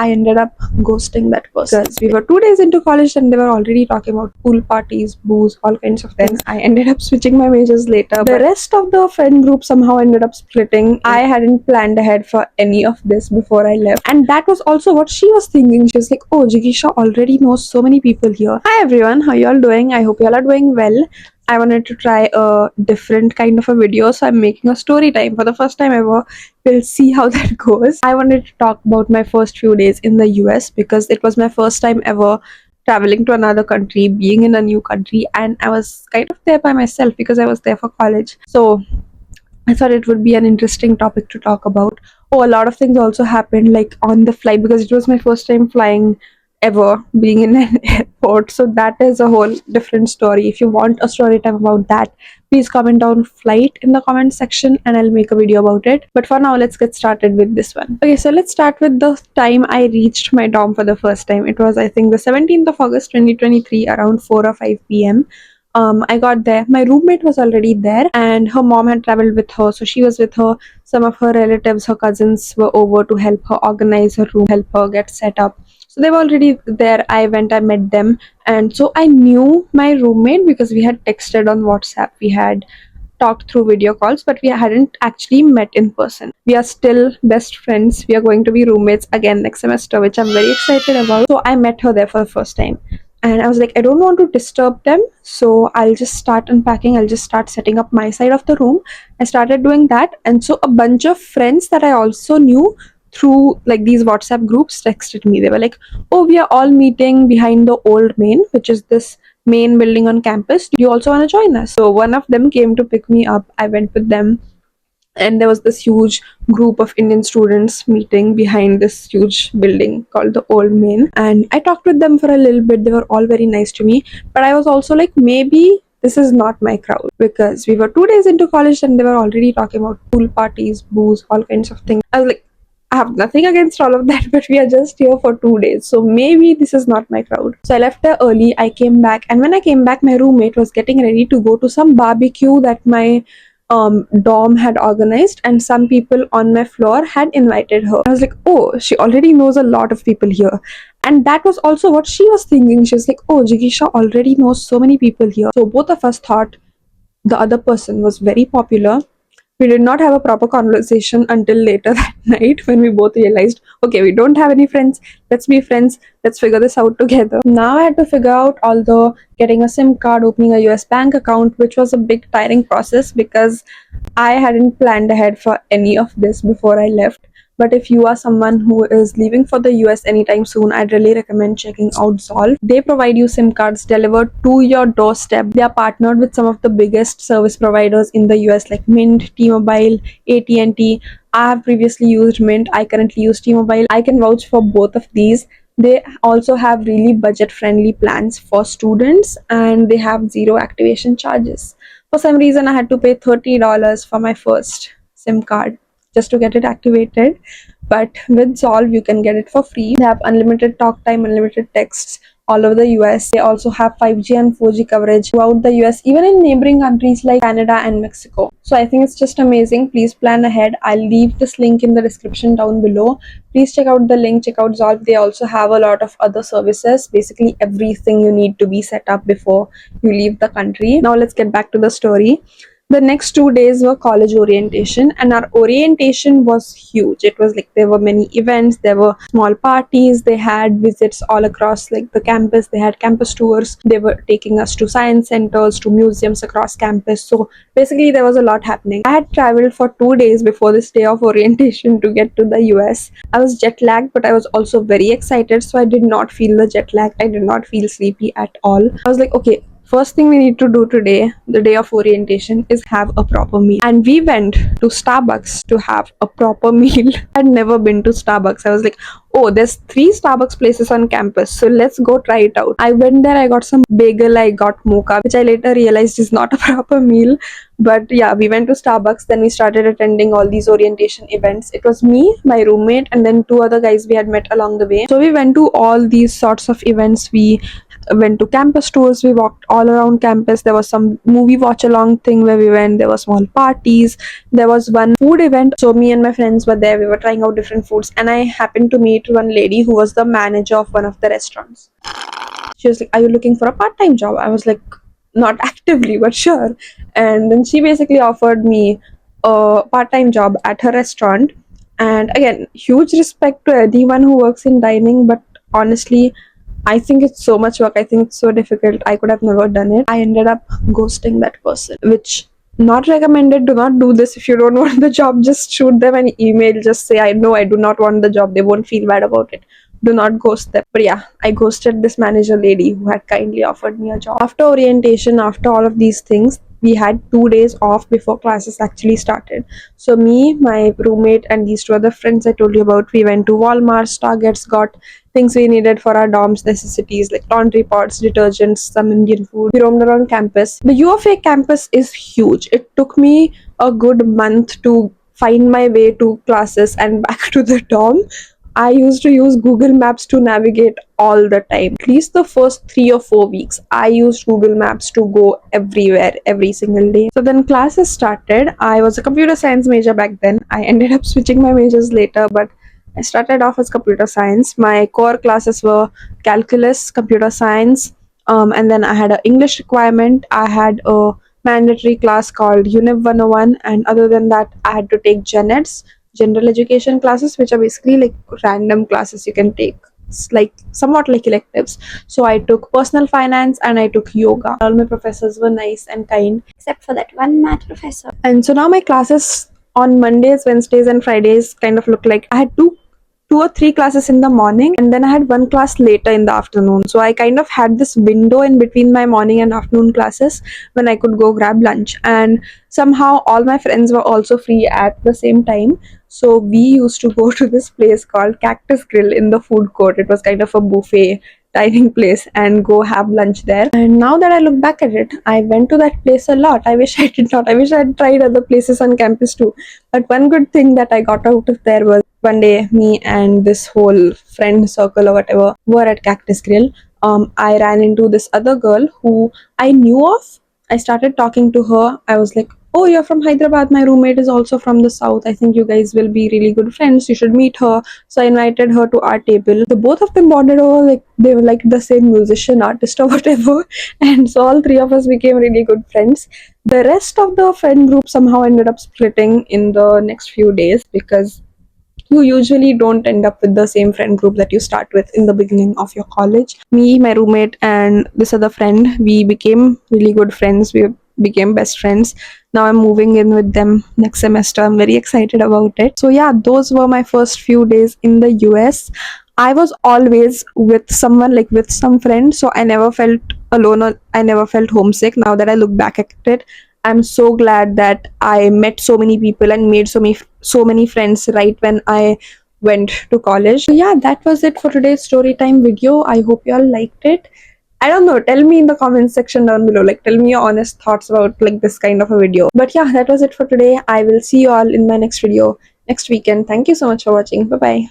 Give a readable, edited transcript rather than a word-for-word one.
I ended up ghosting that person because we were 2 days into college and they were already talking about pool parties, booze, all kinds of things. I ended up switching my majors later. The rest of the friend group somehow ended up splitting. I hadn't planned ahead for any of this before I left, and that was also what she was thinking. She was like, oh, Jigisha already knows so many people here. Hi everyone, how y'all doing? I hope y'all are doing well. I wanted to try a different kind of a video, so I'm making a story time for the first time ever. We'll see how that goes. I wanted to talk about my first few days in the US because it was my first time ever traveling to another country, being in a new country, and I was kind of there by myself because I was there for college. So I thought it would be an interesting topic to talk about. Oh, a lot of things also happened like on the flight because it was my first time flying ever, being in an airport. So that is a whole different story. If you want a story time about that, please comment down flight in the comment section and I'll make a video about it. But for now, let's get started with this one. Okay, so let's start with the time I reached my dorm for the first time. It was, I think, the 17th of August 2023 around 4 or 5 p.m. I got there. My roommate was already there and her mom had traveled with her. So she was with her. Some of her relatives, her cousins were over to help her organize her room, help her get set up. So they were already there. I went, I met them. And so I knew my roommate because we had texted on WhatsApp. We had talked through video calls, but we hadn't actually met in person. We are still best friends. We are going to be roommates again next semester, which I'm very excited about. So I met her there for the first time. And I was like, I don't want to disturb them, so I'll just start unpacking. I'll just start setting up my side of the room. I started doing that, and so a bunch of friends that I also knew through like these WhatsApp groups texted me. They were like, oh, we are all meeting behind the old main, which is this main building on campus. Do you also want to join us? So one of them came to pick me up. I went with them. And there was this huge group of Indian students meeting behind this huge building called the Old Main. And I talked with them for a little bit. They were all very nice to me. But I was also like, maybe this is not my crowd because we were 2 days into college and they were already talking about pool parties, booze, all kinds of things. I was like, I have nothing against all of that, but we are just here for 2 days. So maybe this is not my crowd. So I left there early. I came back. And when I came back, my roommate was getting ready to go to some barbecue that my dorm had organized, and some people on my floor had invited her. I was like, oh, she already knows a lot of people here. And that was also what she was thinking. She was like, oh, Jigisha already knows so many people here. So both of us thought the other person was very popular. We did not have a proper conversation until later that night when we both realized, okay, we don't have any friends. Let's be friends. Let's figure this out together. Now I had to figure out all the getting a SIM card, opening a US bank account, which was a big tiring process because I hadn't planned ahead for any of this before I left. But if you are someone who is leaving for the US anytime soon, I'd really recommend checking out Zolve. They provide you SIM cards delivered to your doorstep. They are partnered with some of the biggest service providers in the US like Mint, T-Mobile, AT&T. I have previously used Mint. I currently use T-Mobile. I can vouch for both of these. They also have really budget-friendly plans for students and they have zero activation charges. For some reason, I had to pay $30 for my first SIM card just to get it activated, but with Zolve you can get it for free. They have unlimited talk time, unlimited texts all over the US. They also have 5G and 4G coverage throughout the US, even in neighboring countries like Canada and Mexico. So I think it's just amazing. Please plan ahead. I'll leave this link in the description down below. Please check out the link, check out Zolve. They also have a lot of other services, basically everything you need to be set up before you leave the country. Now let's get back to the story. The next 2 days were college orientation, and our orientation was huge. It was like there were many events, there were small parties, they had visits all across like the campus, they had campus tours, they were taking us to science centers, to museums across campus. So basically there was a lot happening. I had traveled for 2 days before this day of orientation to get to the US. I was jet lagged, but I was also very excited, so I did not feel the jet lag. I did not feel sleepy at all. I was like, okay, first thing we need to do today, the day of orientation, is have a proper meal. And we went to Starbucks to have a proper meal. I'd never been to Starbucks. I was like, oh, there's 3 Starbucks places on campus, so let's go try it out. I went there, I got some bagel, I got mocha, which I later realized is not a proper meal. But yeah, we went to Starbucks, then we started attending all these orientation events. It was me, my roommate, and then 2 other guys we had met along the way. So we went to all these sorts of events. We went to campus tours, we walked all around campus. There was some movie watch along thing where we went. There were small parties. There was one food event. So me and my friends were there. We were trying out different foods, and I happened to meet meet one lady who was the manager of one of the restaurants. She was like, "Are you looking for a part-time job?" I was like, "Not actively, but sure." And then she basically offered me a part-time job at her restaurant. And again, huge respect to anyone who works in dining, but honestly, I think it's so much work. I think it's so difficult. I could have never done it. I ended up ghosting that person, which not recommended. Do not do this if you don't want the job. Just shoot them an email. Just say, "I know I do not want the job." They won't feel bad about it. Do not ghost them. But yeah, I ghosted this manager lady who had kindly offered me a job. After orientation, after all of these things, we had 2 days off before classes actually started. So me, my roommate, and these two other friends I told you about, we went to Walmart, Targets, got things we needed for our dorms necessities like laundry pots, detergents, some Indian food. We roamed around campus. The U of A campus is huge. It took me a good month to find my way to classes and back to the dorm. I used to use Google Maps to navigate all the time. At least the first 3 or 4 weeks, I used Google Maps to go everywhere, every single day. So then classes started. I was a computer science major back then. I ended up switching my majors later, but I started off as computer science. My core classes were calculus, computer science, and then I had an English requirement. I had a mandatory class called Univ 101, and other than that, I had to take gen eds, general education classes, which are basically like random classes you can take. It's like somewhat like electives. So I took personal finance and I took yoga. All my professors were nice and kind, except for that one math professor. And so now my classes on Mondays, Wednesdays, and Fridays kind of look like I had two or three classes in the morning, and then I had one class later in the afternoon. So I kind of had this window in between my morning and afternoon classes when I could go grab lunch. And somehow all my friends were also free at the same time. So we used to go to this place called Cactus Grill in the food court. It was kind of a buffet dining place, and go have lunch there. And now that I look back at it, I went to that place a lot. I wish I did not. I wish I had tried other places on campus too. But one good thing that I got out of there was one day me and this whole friend circle or whatever were at Cactus Grill. I ran into this other girl who I knew of. I started talking to her. I was like, "Oh, you're from Hyderabad. My roommate is also from the south. I think you guys will be really good friends. You should meet her." So I invited her to our table. The both of them bonded over like they were like the same musician, artist, or whatever. And so all three of us became really good friends. The rest of the friend group somehow ended up splitting in the next few days because you usually don't end up with the same friend group that you start with in the beginning of your college. Me, my roommate, and this other friend, we became really good friends. We became best friends. Now I'm moving in with them next semester. I'm very excited about it. So yeah, those were my first few days in the US. I was always with someone, like with some friend, so I never felt alone or I never felt homesick. Now that I look back at it, I'm so glad that I met so many people and made so many friends right when I went to college. So yeah, that was it for today's story time video. I hope you all liked it. I don't know, tell me in the comments section down below, like tell me your honest thoughts about like this kind of a video. But yeah, that was it for today. I will see you all in my next video next weekend. Thank you so much for watching. Bye bye.